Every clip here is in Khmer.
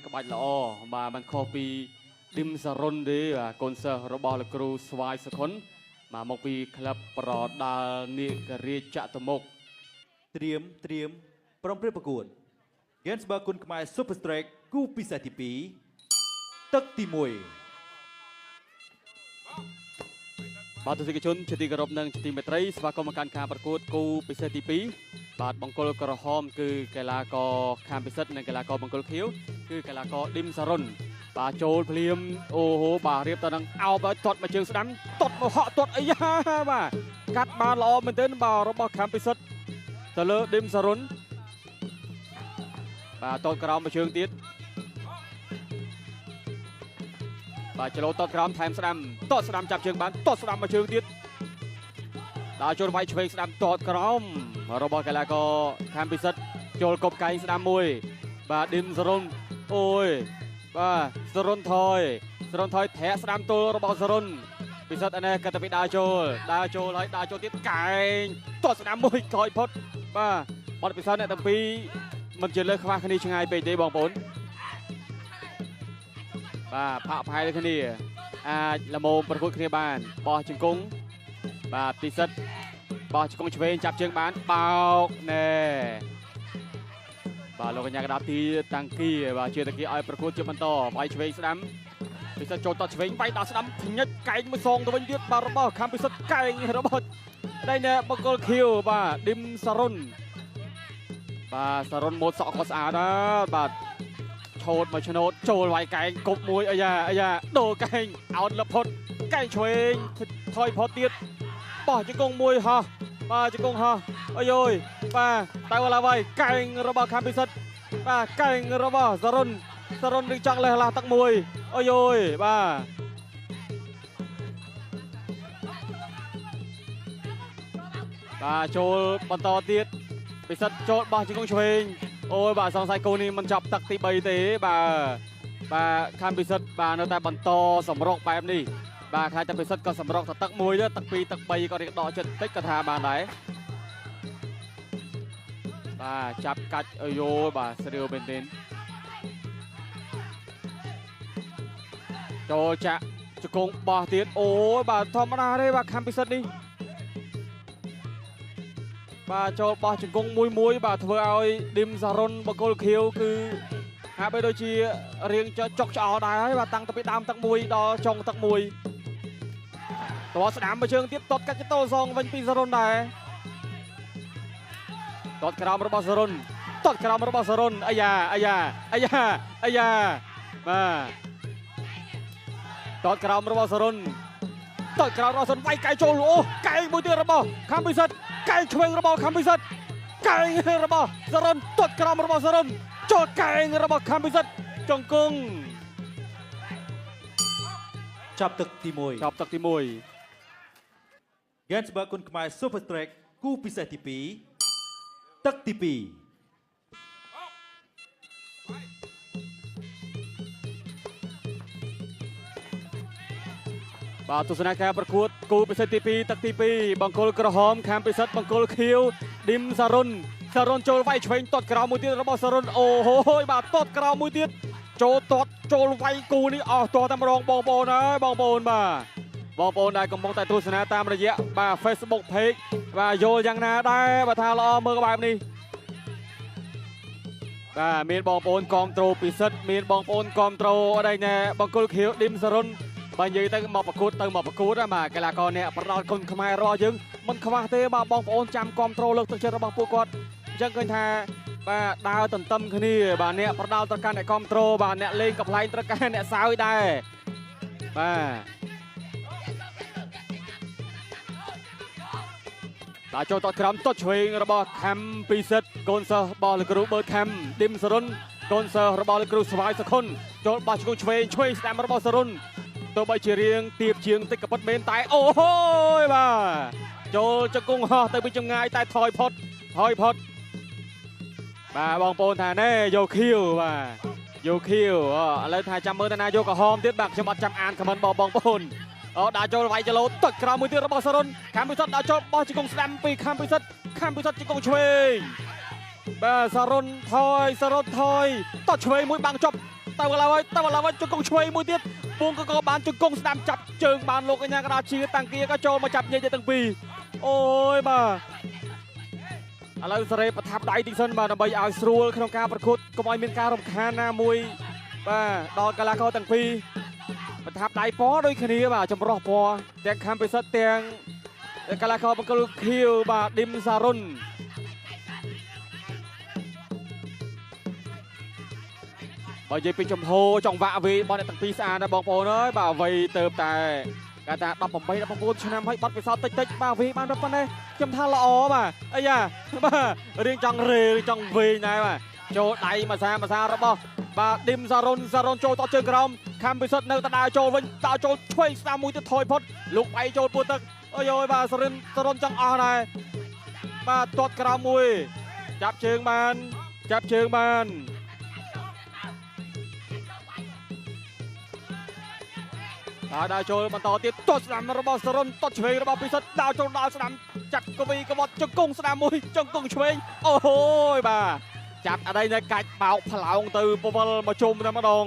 ក្បាច់ល្អបាទมันខុសពីឌឹមសារុនទេបាទកូនសិស្សរបស់លោកគ្រូស្វាយសុខុនបាទមកពីក្លឹបប្រដាល់នាគរាជចតុមុខត្រៀមព្រមព្រៀងប្រកួតហ្គេមស្បើគុណខ្មែរ Super Strike គូពិសេសទី2ទឹកទី1បាទទស្សនិកជនជាទីគោរពនិងជាទីមេត្រីស្វាគមន៍មកកាន់ការប្រកួតគូពិសេសទី2បាទបង្គោលក្រហមគឺកីឡាករខាងពិសិដ្ឋនិងកីឡាករបង្គោលខៀវគឺកីឡាករឌឹមសារុនបាទចូលភ្លាមអូហូបាទរៀបទៅនឹងអោបឲ្យទាត់មកជើងស្ដាំទាត់មកហក់ទាត់អីយ៉ាបាទកាត់បានល្អមែនទែនបាទរបស់ខាងពិសិដ្ឋទៅលើឌឹមសារុនបាទទាត់ក្រោមមកជើងទៀតបាទចលោតតក្រោមថែមស្ដាំតតស្ដាំចាប់ជើងបានតតស្ដាំមកជើងទៀតដល់ចូលវាយឆ្វេងស្ដាំតតក្រោមរបស់កីឡាករខាងពិសិដ្ឋចូលកប់កែងស្ដាំមួយបាទឌឹមសារុនអូយបាទសារុនថយធាក់ស្ដាំទល់របស់សារុនពិសិដ្ឋឯនេះកាត់ទៅពីដើរចូលហើយដើរចូលទៀតកែងតតស្ដាំមួយក្រោយផុតបាទបាត់ពិសិដ្ឋអ្នកទាំងពីរមិនជាលើខ្វះគ្នាឆ្ងាយពេកទេបងប្អូនបាទផាកផាយគ្នាអាចល្មមប្រកួតគ្នាបានបោះជង្គង់បាទពិសិដ្ឋបោះជង្គង់ឆ្វេងចាប់ជើងបានបោកណែបាទលោកកញ្ញាកដាប់ទីតាំងគីបាទជាតាំងគីឲ្យប្រកួតជាបន្តវាយឆ្វេងស្ដាំពិសិដ្ឋចូលតឆ្វេងវាយដល់ស្ដាំភ្ញាច់កែងមួយសងទៅវិញទៀតបាទរបស់ខាងពិសិដ្ឋកែងរបស់ដៃណែបង្គោលខៀវបាទឌឹមសារុនបាទសារុនម៉ូតសក់ក៏ស្អាតដែរបាទឈោតមកឆ្នោតចូលវាយកែងគប់មួយអាយ៉ាដូរកែងអោតលផុតកែងឆ្វេងថយផុតទៀតបោះជង្គង់មួយហោះបាទជង្គង់ហោះអើយបាទតែវឡាវាយកែងរបស់ខាងពិសិដ្ឋបាទកែងរបស់សារុនឬចង់លេះឡាទឹកមួយអើយបាទបាទចូលបន្តទៀតពិសិដ្ឋចូលបោះជង្គង់ឆ្វេងអូយបាទសង្ស័យគូនេះមិនចាប់ទឹកទី3ទេបាទខាងពិសិដ្ឋបាទនៅតែបន្តសម្រុកបែបនេះបាទខ្លាចតែពិសិដ្ឋក៏សម្រុកទៅទឹក1ទៅទឹក2ទឹក3ក៏រៀងដកចិត្តតិចក៏ថាបានដែរបាទចាប់កាច់អាយបាទស្រាវមែនទែនចូលចាក់ជង្គង់បោះទៀតអូយបាទធម្មតាទេបាទខាងពិសិដ្ឋនេះបាទចូលបោះជង្គង់មួយបាទធ្វើឲ្យឌឹមសារុនបង្គោលខៀវគឺហាក់បីដូចជារៀងចុកឆ្អល់ដែរហើយបាទតាំងពីដើមទឹក1ដល់ចុងទឹក1តោះស្ដាំមកជើងទៀតតតកាច់តោសងវិញពីសារុនដែរតតក្រោមរបស់សារុនអាយ៉ាបាទតតក្រោមរបស់សារុនវាយកែងចូលអូកែងមួយទៀតរបស់ខាងពិសិដ្ឋកែងឆ្វេងរបស់ខាងពិសិដ្ឋកែងរបស់សារុនតតក្រោមរបស់សារុនចូលកែងរបស់ខាងពិសិដ្ឋចង្គង់ចាប់ទឹកទី1ហ្គេមស្បើគុណខ្មែរ Super Strike គូពិសេសទី2ទឹកទី2បាទទស្សនាការប្រកួតគូពិសេសទី2ទឹកទី2បង្គោលក្រហមខាងពិសិដ្ឋបង្គោលខៀវឌឹមសារុនចូលវាយឆ្វេងតតក្រោមមួយទៀតរបស់សារុនអូហូយបាទតតក្រោមមួយទៀតចូលវាយគូនេះអស់តតែម្ដងបងប្អូនហើយបងប្អូនដែលកំពុងតែទស្សនាតាមរយៈបាទ Facebook Page បាទយល់យ៉ាងណាដែរបើថាល្អមើលបែបនេះបាទមានបងប្អូនគាំទ្រពិសិដ្ឋមានបងប្អូនគាំទ្រអីណែបង្គោលខៀវឌឹមសារុនបើនិយាយទៅមកប្រកួតបាទកីឡាករអ្នកប្រដាល់គុណខ្មែររបស់យើងមិនខ្វះទេបាទបងប្អូនចាំគាំទ្រលើកទឹកចិត្តរបស់ពួកគាត់អញ្ចឹងឃើញថាបាទដើរទន្ទឹមគ្នាបាទអ្នកប្រដាល់ត្រូវការអ្នកគាំទ្របាទអ្នកលេងកំ pl ែងត្រូវការអ្នកសើចដែរបាទចូលតតក្រោមតតឆ្វេងរបស់ខាំពិសិដ្ឋកូនសិស្សរបស់លោកគ្រូបឺតខាំឌឹមសារុនកូនសិស្សរបស់លោកគ្រូស្វាយសុខុនចូលបោះជង្គង់ឆ្វេងស្ដាំរបស់សារុនទោះបីជារៀងទៀបជាងតិចក៏ពិតមែនតែអូហូយបាទចូលជង្គង់ហោះទៅពីចម្ងាយតែថយផុតបាទបងប្អូនថាណែយកខៀវបាទយកខៀវឥឡូវថាចាំមើលតាណាយកក្រហមទៀតបាទខ្ញុំអត់ចាំអានខមមិនបងប្អូនដាក់ចូលវាយចលោតតក្រោមមួយទៀតរបស់សារុនខាងពិសិដ្ឋដាក់ចូលបោះជង្គង់ស្ដាំពីខាងពិសិដ្ឋជង្គង់ឆ្វេងបាទសារុនថយតឆ្វេងមួយបាំងចប់ តើឡើយជង្គង់ឆ្វេងមួយទៀតបួងក៏បានជង្គង់ស្ដាំចាប់ជើងបានលោកកញ្ញាកណ្ដាលជាតាំងគៀក៏ចូលមកចាប់ញែកទាំងពីរអូយបាទឥឡូវសេរីប្រថាប់ដៃទីសិនបាទដើម្បីឲ្យស្រួលក្នុងការប្រកួតកុំឲ្យមានការរំខានណាមួយបាទដល់កីឡាករទាំងពីរប្រថាប់ដៃពណ៌ដូចគ្នាបាទចម្រុះពណ៌ទាំងខំពិសិដ្ឋទាំងកីឡាករបង្គោលខៀវបាទឌីមសារុនបើនិយាយពីចំហចង្វាក់វីរបស់អ្នកទាំងពីរស្អាតណាបងប្អូនអើយបាទអ្វីទៅតែគេថា18 19ឆ្នាំហើយបាត់ពិសោធន៍តិចបាទវីបានប៉ុណ្ណេះខ្ញុំថាល្អបាទអីយ៉ាបាទរៀងចង់រេរៀងចង់វែងដែរបាទចូលដៃមួយសារបស់បាទឌីមសារុនចូលតជើងក្រោមខំពិសិដ្ឋនៅតដើរចូលវិញដើរចូលឆ្វេងស្ដាំមួយទៀតថយផុតលោកបៃចូលពួតទឹកអូយបាទសារុនចង់អស់ដែរបាទទាត់ក្រោមមួយចាប់ជើងបានដើរចូលបន្តទៀតទាត់ស្ដាំរបស់សារុនទាត់ឆ្វេងរបស់ពិសិដ្ឋដើរចូលដល់ស្ដាំចាត់កវីកវត្តជង្គង់ស្ដាំមួយជង្គង់ឆ្វេងអូយបាទចាប់អីនៅកាច់បោកផ្លោងទៅពវល់មកជុំតែម្ដង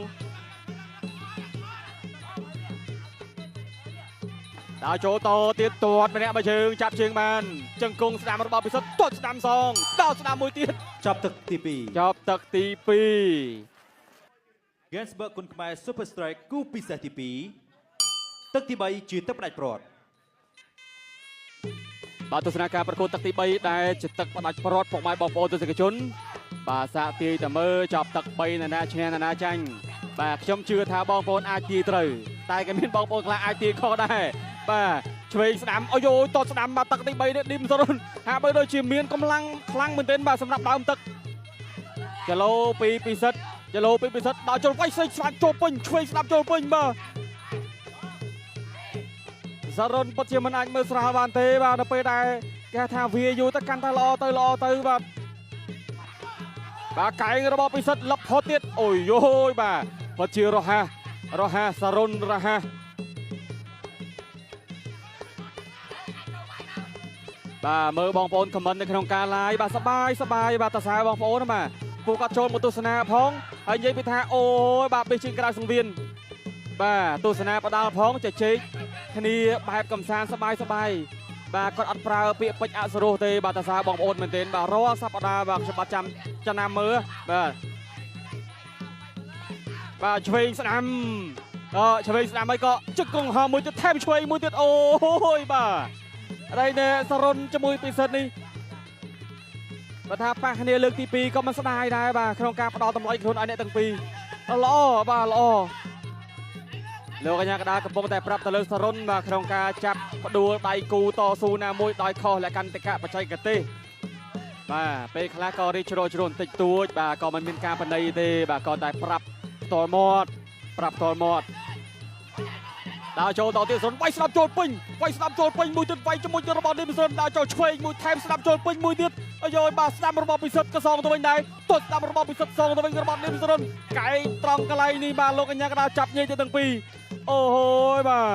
ដើរចូលតទៀតទាត់ម្នាក់មួយជើងចាប់ជើងបានជង្គង់ស្ដាំរបស់ពិសិដ្ឋទាត់ស្ដាំសងដល់ស្ដាំមួយទៀតចាប់ទឹកទី2 Gensburg គុនខ្មែរ Super Strike គូពិសេសទី2ទឹកទី3ជាទឹកផ្ដាច់ព្រាត់បាទទស្សនាការប្រកួតទឹកទី3ដែលជាទឹកផ្ដាច់ព្រាត់ពុកម៉ែបងប្អូនទស្សនិកជនបាទសាកទាយតែមើលចាប់ទឹក3ណាឈ្នះណាចាញ់បាទខ្ញុំជឿថាបងប្អូនអាចទាយត្រូវតែក៏មានបងប្អូនខ្លះអាចទាយខុសដែរបាទឆ្វេងស្ដាំអូយតតស្ដាំបាទទឹកទី3នេះឌីមសរុនហាក់បីដូចជាមានកម្លាំងខ្លាំងមែនទែនបាទសម្រាប់ដើមទឹកគីឡូពីពិសិដ្ឋដល់ចូលវាយស្ដាប់ចូលពេញឆ្វេងស្ដាប់ចូលពេញបាទសរុនពិតជាមិនអាចមើលស្រាលបានទេបាទដល់ពេលដែលគេថាវាយូរទៅកាន់តែល្អទៅបាទកែងរបស់ពិសិដ្ឋលឹបផុតទៀតអូយបាទពិតជារហ័សសរុនរហ័សបាទមើលបងប្អូនខមមិននៅក្នុងការ live បាទសប្បាយបាទតសើបងប្អូនបាទពួកគាត់ចូលមកទស្សនាផងហើយនិយាយពីថាអូយបាទបេះជើងក្រៅសង្វៀនបាទទស្សនាបដាល់ផងជជែកគ្នាបែបកំសាន្តសប្បាយបាទគាត់អត់ប្រើពាក្យពេចន៍អសុរោះទេបាទតសើបងប្អូនមែនទែនបាទរាល់សប្ដាហ៍បាទខ្ញុំបាត់ចាំចំណាំមើលបាទឆ្វេងស្ដាំហើយក៏ជង្គង់ហោមួយទៀតថែមឆ្វេងមួយទៀតអូយបាទហើយណែសរុនជាមួយពិសិដ្ឋនេះបើថាប៉ះគ្នាលើកទី2ក៏មិនស្ដាយដែរបាទក្នុងការផ្ដល់តម្លៃខ្លួនឲ្យអ្នកទាំងពីរល្អលោកកញ្ញាកដាលកំពុងតែប្រាប់ទៅលើសរុនបាទក្នុងការចាប់ផ្ដួលដៃគូតស៊ូណាមួយដោយខុសលក្ខន្តិកៈបច្ចេកទេសបាទពេលខ្លះក៏រីកជ្រោបន្តិចតួចបាទក៏មិនមានការបណ្ណៃទេបាទក៏តែប្រាប់ផ្ទាល់មាត់ដើរចូលដល់ទៀតសរុនវាយស្ដាប់ចូលពេញមួយទៀតវាយជាមួយរបស់ឌីមសរុនដើរចូលឆ្វេងមួយថែមស្ដាប់ចូលពេញមួយទៀតអាយបាទស្ដាំរបស់ពិសិដ្ឋក៏សងទៅវិញដែរទាត់ស្ដាំរបស់ពិសិដ្ឋសងទៅវិញរបស់ឌីមសរុនកែងត្រង់កន្លែងនេះបាទលោកកញ្ញាកដាលចាប់ញែកទៅទាំងពីរអូយបាទ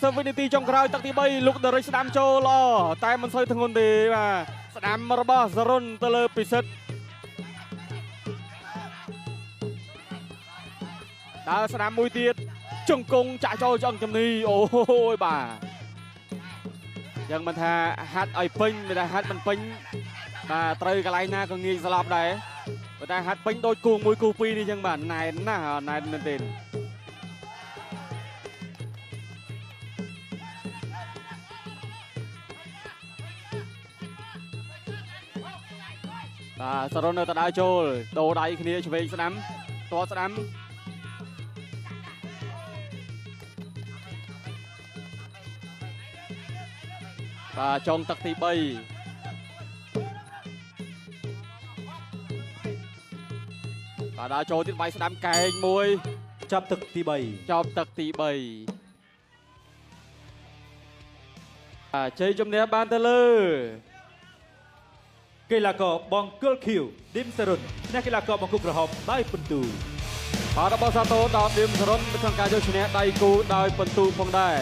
50វិនាទីចុងក្រោយទឹកទី3លោកដារិចស្ដាំចូលល្អតែមិនសូវធ្ងន់ទេបាទស្ដាំរបស់សរុនទៅលើពិសិដ្ឋដើរស្ដាំមួយទៀតជង្គង់ចាក់ចូលឆ្អឹងជំនីអូយបាទយ៉ាងមិនថាហាត់ឲ្យពេញមិនថាហាត់មិនពេញបាទត្រូវកន្លែងណាក៏ងាយស្លាប់ដែរប៉ុន្តែហាត់ពេញដូចគូ1គូ2នេះចឹងបាទណែនណាស់ណែនមែនទេបាទសរុននៅតដើរចូលដូរដៃគ្នាឆ្វេងស្ដាំទាត់ស្ដាំបាទចុងទឹកទី3បាទដើរចូលទៀតវាយស្ដាំកែងមួយចាប់ទឹកទី3ជ័យជំនះបានទៅលើកីឡាករបង្គោលខៀវឌីមសរុនអ្នកកីឡាករបង្គោលក្រហមដោយពិន្ទុបាទរបស់សាទរដល់ឌីមសរុនក្នុងការយកឈ្នះដៃគូដោយពិន្ទុផងដែរ